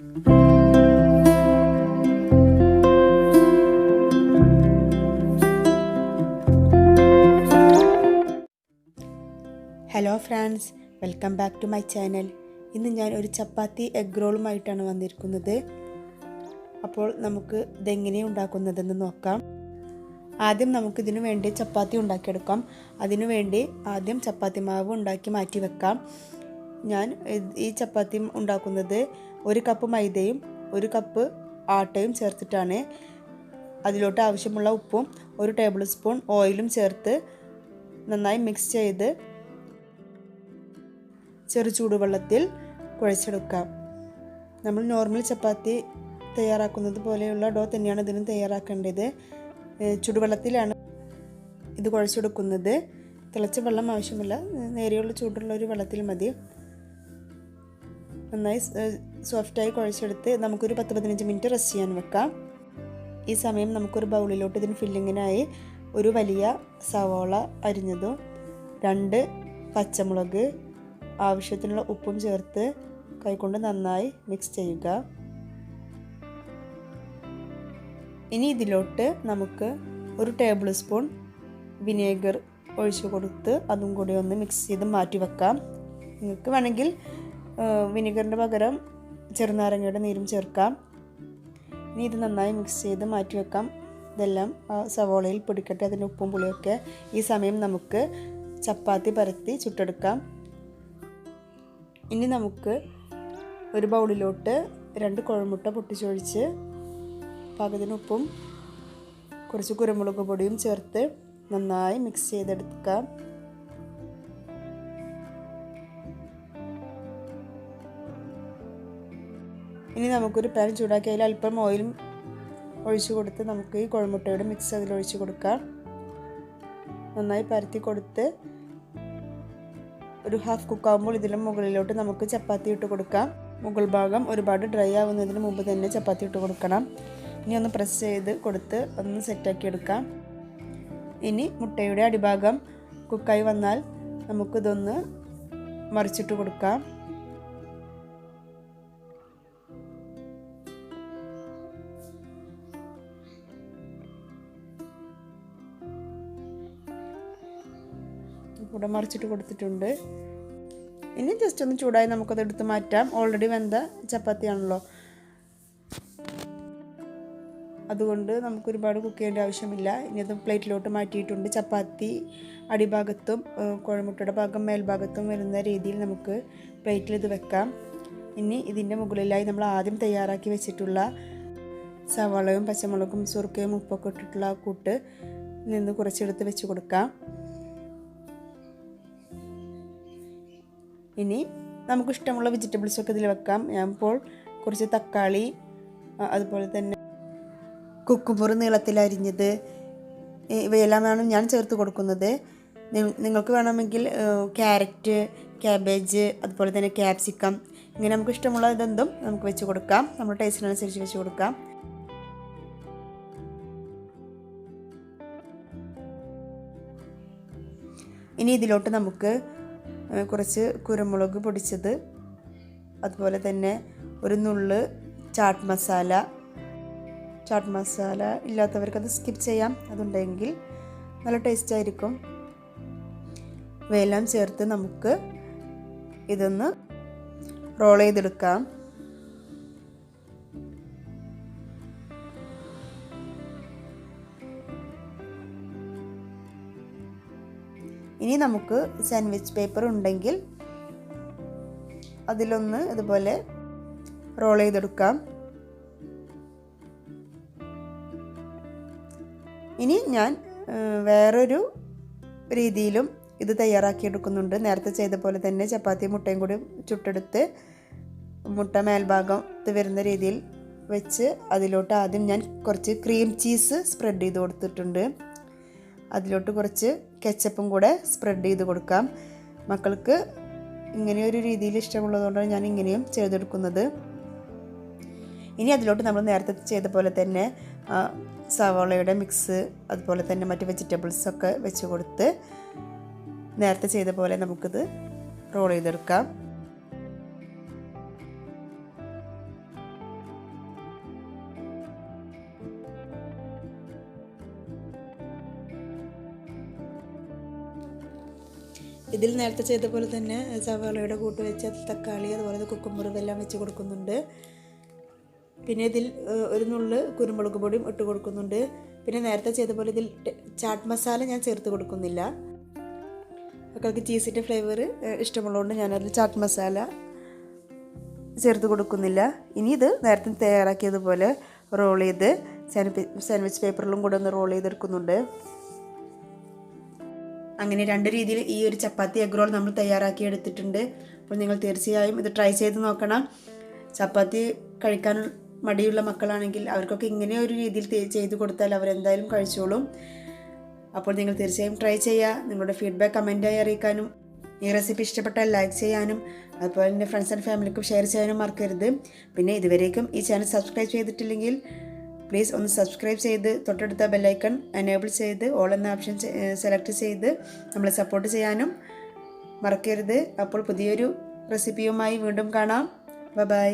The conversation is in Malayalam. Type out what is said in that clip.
Hello friends, welcome back to my channel. ഇന്ന് ഞാൻ ഒരു ചപ്പാത്തി എഗ് റോളുമായിട്ടാണ് വന്നിരിക്കുന്നത്. അപ്പോൾ നമുക്ക് ഇതെങ്ങനെയാണ് ഉണ്ടാക്കുന്നതെന്ന് നോക്കാം. ആദ്യം നമുക്കിതിനു വേണ്ടി ചപ്പാത്തി ഉണ്ടാക്കിയെടുക്കാം. അതിനു വേണ്ടി ആദ്യം ചപ്പാത്തി മാവ് ഉണ്ടാക്കി മാറ്റി വെക്കാം. ഞാൻ ഈ ചപ്പാത്തി ഉണ്ടാക്കുന്നത് 1 കപ്പ് മൈദയും 1 കപ്പ് ആട്ടയും ചേർത്തിട്ടാണ്. അതിലോട്ട് ആവശ്യമുള്ള ഉപ്പും 1 ടേബിൾ സ്പൂൺ ഓയിലും ചേർത്ത് നന്നായി മിക്സ് ചെയ്ത് ചെറു ചൂടുവെള്ളത്തിൽ കുഴച്ചെടുക്കാം. നമ്മൾ നോർമൽ ചപ്പാത്തി തയ്യാറാക്കുന്നത് പോലെയുള്ള ഡോ തന്നെയാണ് ഇതിനും തയ്യാറാക്കേണ്ടത്. ചൂടുവെള്ളത്തിലാണ് ഇത് കുഴച്ചെടുക്കുന്നത്. തിളച്ച വെള്ളം ആവശ്യമില്ല, നേരെയുള്ള ചൂടുള്ള ഒരു വെള്ളത്തിൽ മതി. നന്നായി സോഫ്റ്റായി കുഴച്ചെടുത്ത് നമുക്കൊരു 10-15 മിനിറ്റ് റെസ്റ്റ് ചെയ്യാൻ വെക്കാം. ഈ സമയം നമുക്കൊരു ബൗളിലോട്ട് ഇതിന് ഫില്ലിങ്ങിനായി ഒരു വലിയ സവാള അരിഞ്ഞതും 2 പച്ചമുളക് ആവശ്യത്തിനുള്ള ഉപ്പും ചേർത്ത് കൈകൊണ്ട് നന്നായി മിക്സ് ചെയ്യുക. ഇനി ഇതിലോട്ട് നമുക്ക് 1 ടേബിൾ സ്പൂൺ വിനേഗർ ഒഴിച്ചു കൊടുത്ത് അതും കൂടി ഒന്ന് മിക്സ് ചെയ്ത് മാറ്റി വെക്കാം. നിങ്ങൾക്ക് വേണമെങ്കിൽ വിനീഗറിൻ്റെ പകരം ചെറുനാരങ്ങയുടെ നീരും ചേർക്കാം. ഇനി ഇത് നന്നായി മിക്സ് ചെയ്ത് മാറ്റി വെക്കാം. ഇതെല്ലാം സവോളയിൽ പിടിക്കട്ടെ, അതിൻ്റെ ഉപ്പും പുളിയൊക്കെ. ഈ സമയം നമുക്ക് ചപ്പാത്തി പരത്തി ചുട്ടെടുക്കാം. ഇനി നമുക്ക് ഒരു ബൗളിലോട്ട് 2 കോഴിമുട്ട പൊട്ടിച്ചൊഴിച്ച് പാകത്തിന് ഉപ്പും കുറച്ച് കുരുമുളക് പൊടിയും ചേർത്ത് നന്നായി മിക്സ് ചെയ്തെടുക്കാം. ഇനി നമുക്കൊരു പാൻ ചൂടാക്കി അതിൽ അല്പം ഓയിലും ഒഴിച്ചു കൊടുത്ത് നമുക്ക് ഈ കോഴിമുട്ടയുടെ മിക്സ് അതിലൊഴിച്ച് കൊടുക്കാം. നന്നായി പരത്തി കൊടുത്ത് ഒരു ഹാഫ് കുക്കാകുമ്പോൾ ഇതിന് മുകളിലോട്ട് നമുക്ക് ചപ്പാത്തി ഇട്ട് കൊടുക്കാം. മുകൾ ഭാഗം ഒരുപാട് ഡ്രൈ ആവുന്നതിന് മുമ്പ് തന്നെ ചപ്പാത്തി ഇട്ട് കൊടുക്കണം. ഇനി ഒന്ന് പ്രസ് ചെയ്ത് കൊടുത്ത് ഒന്ന് സെറ്റാക്കി എടുക്കാം. ഇനി മുട്ടയുടെ അടിഭാഗം കുക്കായി വന്നാൽ നമുക്കിതൊന്ന് മറിച്ചിട്ട് കൊടുക്കാം. ഇവിടെ മറിച്ചിട്ട് കൊടുത്തിട്ടുണ്ട്. ഇനി ജസ്റ്റ് ഒന്ന് ചൂടായി നമുക്കത് എടുത്ത് മാറ്റാം. ഓൾറെഡി വെന്ത ചപ്പാത്തിയാണല്ലോ, അതുകൊണ്ട് നമുക്ക് ഒരുപാട് കുക്ക് ചെയ്യേണ്ട ആവശ്യമില്ല. ഇനി അത് പ്ലേറ്റിലോട്ട് മാറ്റിയിട്ടുണ്ട്. ചപ്പാത്തി അടിഭാഗത്തും കോഴിമുട്ടയുടെ ഭാഗം മേൽഭാഗത്തും വരുന്ന രീതിയിൽ നമുക്ക് പ്ലേറ്റിൽ ഇത് വെക്കാം. ഇനി ഇതിൻ്റെ മുകളിലായി നമ്മൾ ആദ്യം തയ്യാറാക്കി വെച്ചിട്ടുള്ള സവാളയും പച്ചമുളകും സുർക്കയും ഉപ്പൊക്കെ ഇട്ടിട്ടുള്ള ആ കൂട്ട് നിന്ന് കുറച്ചെടുത്ത് വെച്ച് കൊടുക്കാം. ഇനി നമുക്കിഷ്ടമുള്ള വെജിറ്റബിൾസൊക്കെ ഇതിൽ വെക്കാം. ഞാൻ ഇപ്പോൾ കുറച്ച് തക്കാളി, അതുപോലെ തന്നെ കുക്കുമ്പർ നീളത്തിൽ അരിഞ്ഞത്, ഇവയെല്ലാമാണ് ഞാൻ ചേർത്ത് കൊടുക്കുന്നത്. നിങ്ങൾക്ക് വേണമെങ്കിൽ ക്യാരറ്റ്, ക്യാബേജ്, അതുപോലെ തന്നെ ക്യാപ്സിക്കം, ഇങ്ങനെ നമുക്ക് ഇഷ്ടമുള്ള ഇതെന്തും നമുക്ക് വെച്ച് കൊടുക്കാം. നമ്മുടെ ടേസ്റ്റിനനുസരിച്ച് വെച്ച് കൊടുക്കാം. ഇനി ഇതിലോട്ട് നമുക്ക് കുറച്ച് കുരുമുളക് പൊടിച്ചത്, അതുപോലെ തന്നെ ഒരു നുള്ള് ചാട്ട് മസാല ഇല്ലാത്തവർക്കത് സ്കിപ്പ് ചെയ്യാം, അതുണ്ടെങ്കിൽ നല്ല ടേസ്റ്റ് ആയിരിക്കും. ഇവയെല്ലാം ചേർത്ത് നമുക്ക് ഇതൊന്ന് റോൾ ചെയ്തെടുക്കാം. ഇനി നമുക്ക് സാൻഡ്വിച്ച് പേപ്പർ ഉണ്ടെങ്കിൽ അതിലൊന്ന് ഇതുപോലെ റോൾ ചെയ്തെടുക്കാം. ഇനി ഞാൻ വേറൊരു രീതിയിലും ഇത് തയ്യാറാക്കിയെടുക്കുന്നുണ്ട്. നേരത്തെ ചെയ്ത പോലെ തന്നെ ചപ്പാത്തി മുട്ടയും കൂടി ചുട്ടെടുത്ത് മുട്ട മേൽഭാഗത്ത് വരുന്ന രീതിയിൽ വെച്ച് അതിലോട്ട് ആദ്യം ഞാൻ കുറച്ച് ക്രീം ചീസ് സ്പ്രെഡ് ചെയ്ത് കൊടുത്തിട്ടുണ്ട്. അതിലോട്ട് കുറച്ച് കെച്ചപ്പും കൂടെ സ്പ്രെഡ് ചെയ്ത് കൊടുക്കാം. മക്കൾക്ക് ഇങ്ങനെയൊരു രീതിയിൽ ഇഷ്ടമുള്ളതുകൊണ്ടാണ് ഞാൻ ഇങ്ങനെയും ചെയ്തെടുക്കുന്നത്. ഇനി അതിലോട്ട് നമ്മൾ നേരത്തെ ചെയ്ത പോലെ തന്നെ സവാളയുടെ മിക്സ്, അതുപോലെ തന്നെ മറ്റ് വെജിറ്റബിൾസൊക്കെ വെച്ച് കൊടുത്ത് നേരത്തെ ചെയ്ത പോലെ നമുക്കിത് റോൾ ചെയ്തെടുക്കാം. ഇതിൽ നേരത്തെ ചെയ്ത പോലെ തന്നെ സവാളയുടെ കൂട്ട് വെച്ച തക്കാളി അതുപോലെ കുക്കുമ്പർ ഇതെല്ലാം വെച്ച് കൊടുക്കുന്നുണ്ട്. പിന്നെ ഇതിൽ ഒരു നുള്ള് കുരുമുളക് പൊടിയും ഇട്ട് കൊടുക്കുന്നുണ്ട്. പിന്നെ നേരത്തെ ചെയ്ത പോലെ ഇതിൽ ചാട്ട് മസാല ഞാൻ ചേർത്ത് കൊടുക്കുന്നില്ല. മക്കൾക്ക് ചീസിൻ്റെ ഫ്ലേവർ ഇഷ്ടമുള്ളതുകൊണ്ട് ഞാനതിൽ ചാട്ട് മസാല ചേർത്ത് കൊടുക്കുന്നില്ല. ഇനി ഇത് നേരത്തെ തയ്യാറാക്കിയതുപോലെ റോൾ ചെയ്ത് സാൻഡ്വിച്ച് പേപ്പറിലും കൂടെ ഒന്ന് റോൾ ചെയ്തെടുക്കുന്നുണ്ട്. അങ്ങനെ 2 രീതിയിൽ ഈ ഒരു ചപ്പാത്തി എഗ് റോൾ നമ്മൾ തയ്യാറാക്കി എടുത്തിട്ടുണ്ട്. അപ്പോൾ നിങ്ങൾ തീർച്ചയായും ഇത് ട്രൈ ചെയ്ത് നോക്കണം. ചപ്പാത്തി കഴിക്കാൻ മടിയുള്ള മക്കളാണെങ്കിൽ അവർക്കൊക്കെ ഇങ്ങനെ ഒരു രീതിയിൽ ചെയ്ത് കൊടുത്താൽ അവരെന്തായാലും കഴിച്ചോളും. അപ്പോൾ നിങ്ങൾ തീർച്ചയായും ട്രൈ ചെയ്യുക. നിങ്ങളുടെ ഫീഡ്ബാക്ക് കമൻറ്റായി അറിയിക്കാനും ഈ റെസിപ്പി ഇഷ്ടപ്പെട്ടാൽ ലൈക്ക് ചെയ്യാനും അതുപോലെ തന്നെ ഫ്രണ്ട്സ് ആൻഡ് ഫാമിലിക്കും ഷെയർ ചെയ്യാനും മറക്കരുത്. പിന്നെ ഇതുവരേക്കും ഈ ചാനൽ സബ്സ്ക്രൈബ് ചെയ്തിട്ടില്ലെങ്കിൽ പ്ലീസ് ഒന്ന് സബ്സ്ക്രൈബ് ചെയ്ത് തൊട്ടടുത്ത ബെല്ലൈക്കൺ എനേബിൾ ചെയ്ത് ഓൾ എന്ന ഓപ്ഷൻ സെലക്ട് ചെയ്ത് നമ്മളെ സപ്പോർട്ട് ചെയ്യാനും മറക്കരുത്. അപ്പോൾ പുതിയൊരു റെസിപ്പിയുമായി വീണ്ടും കാണാം. ബൈ.